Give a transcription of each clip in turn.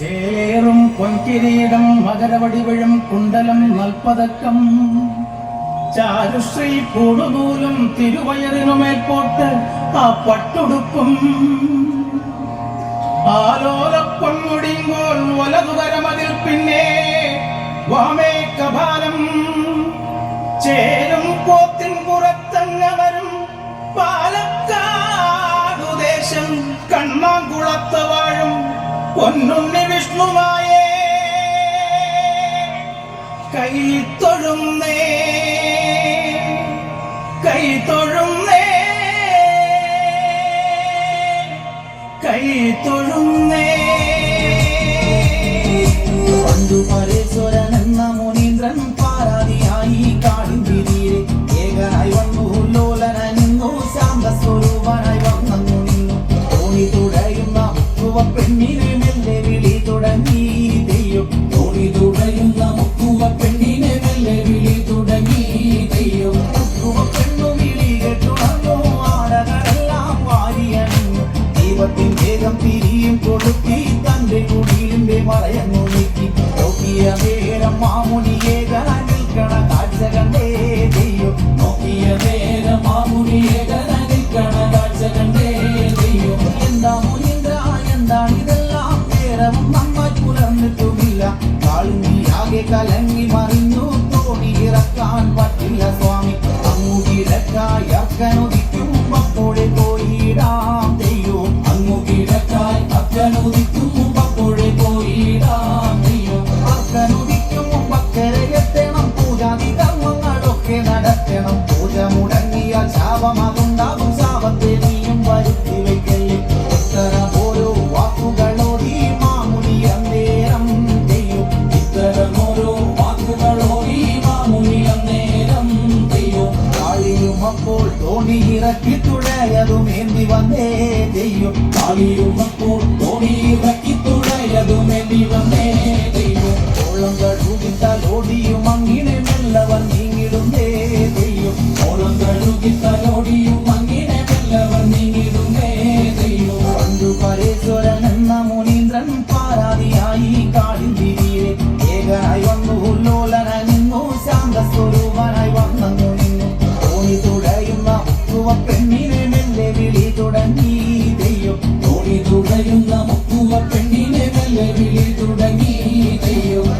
ചേലേറും പൊൻകിരീടം മകരവടിവഴും കുണ്ടലം നൽപ്പതക്കം ചാരുശ്രീ പൂടുനൂലും തിരുവയറിനുമേൽപോട്ട് ആ പട്ടുടുപ്പും ആലോലപ്പൊന്മുടിയുമ്പോൾ വലതുകരമതിൽ പിന്നെ വാമേ കപാലം ചേരും പോത്തിൻ പുറത്തങ്ങവരും പാലക്കാടുദേശം കണ്ണാങ്കുളത്ത് വാഴും പൊന്നുണ്ണി വിഷ്ണുവായേ കൈത്തൊഴുന്നേ കൈത്തൊഴുന്നേ കൈത്തൊഴുന്നേ. പണ്ടു പരേശ്വരൻ എന്ന മുനീന്ദ്രൻ പാരാതിയായി കാടിന്തിരിയെ ഏകനായി വന്നു ലോലനായി നിന്നു ശാന്തസ്വരൂപനായി വന്നു നിന്നു തോണി തുടയുന്ന മുക്കുവ പെണ്ണിനെ മെല്ലെ വിളി തുടങ്ങി തെയ്യം തോണി തുടയുന്ന മുക്കുവ പെണ്ണിനെ മെല്ലെ വിളി തുടങ്ങി തെയ്യം മുക്കുവ പെണ്ണു വിളി കേട്ടുണർന്നു ആടകളെല്ലാം വാരിയണിഞ്ഞു ദൈവത്തിൻ വേഗം തിരിയും കൊടുത്തി തന്റെ കുടിലിന്റെ മറയങ്ങു നീക്കി നോക്കിയ നേരം മാമുനിയേകനായി നിൽക്കണ കാഴ്ച കണ്ടേ ദൈവം നോക്കിയ നേരം മാമുനിയേകനായി നിൽക്കണ കാഴ്ച കണ്ടേ ദൈവം. എന്താ മുനീന്ദ്ര എന്താണിതെല്ലാം നേരവും നന്നായി പുലർന്നിട്ടുമില്ല കാളിന്തിയാകെ കലങ്ങി മറിഞ്ഞു തോണി ഇറക്കാൻ പറ്റില്ല സ്വാമി അങ്ങു കിഴക്കായി അക്കനുദിക്കും അപ്പോഴെ പോയിടാം ദൈവം അങ്ങു കിഴക്കായി അക്കനുദിക്കും അപ്പോഴെ പോയിടാം ദൈവം. അക്കനുദിക്കും അക്കരയെത്തണം പൂജാതി കർമ്മങ്ങളൊക്കെ നടത്തണം പൂജ മുടങ്ങിയ ശാപമതുണ്ടാകും ശാപത്തെ നീയും വരുത്തി വെക്കല്ലേ ഇത്തരം ഓരോ വാക്കുകളോടി മാമുനി അന്നേരം ചെയ്യും ഇത്തരം ഓരോ വാക്കുകളോടി മാമുനി അന്നേരം ചെയ്യും. കാളിയും അപ്പോൾ തോണി ഇറക്കി തുഴയതും ഏന്തി വന്നേ ചെയ്യും കാളിയും അപ്പോൾ തോണി ഇറക്കി തുഴയതും ഏന്തി വന്നേ ചെയ്യും. ഓളം കഴുകിത്തലോടിയും അങ്ങിനെ മെല്ലവൻ നീങ്ങിടുന്നേ ചെയ്യും ഓളം കഴുകിത്തലോടിയും അങ്ങിനെ മെല്ലവൻ നീങ്ങിടുന്നേ ചെയ്യും. പണ്ടു പരേശ്വരൻ എന്ന മുനീന്ദ്രൻ പാരാതിയായി കാടിന്തിരിയെ ഏകനായി വന്നു ലോലനായി നിന്നു ശാന്തസ്വരൂപനായി വന്നു നിന്നു തോണി തുടയുന്ന മുക്കുവ പെണ്ണിനെ മെല്ലെ വിളി തുടങ്ങി ദൈവം തോണി തുടയുന്ന മുക്കുവ പെണ്ണിനെ മെല്ലെ വിളി തുടങ്ങി ദൈവം.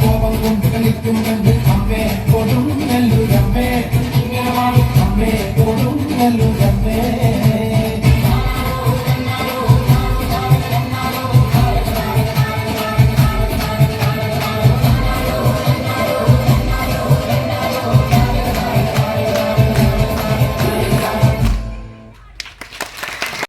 കോപം കൊണ്ട് കളിക്കും കണ്ട്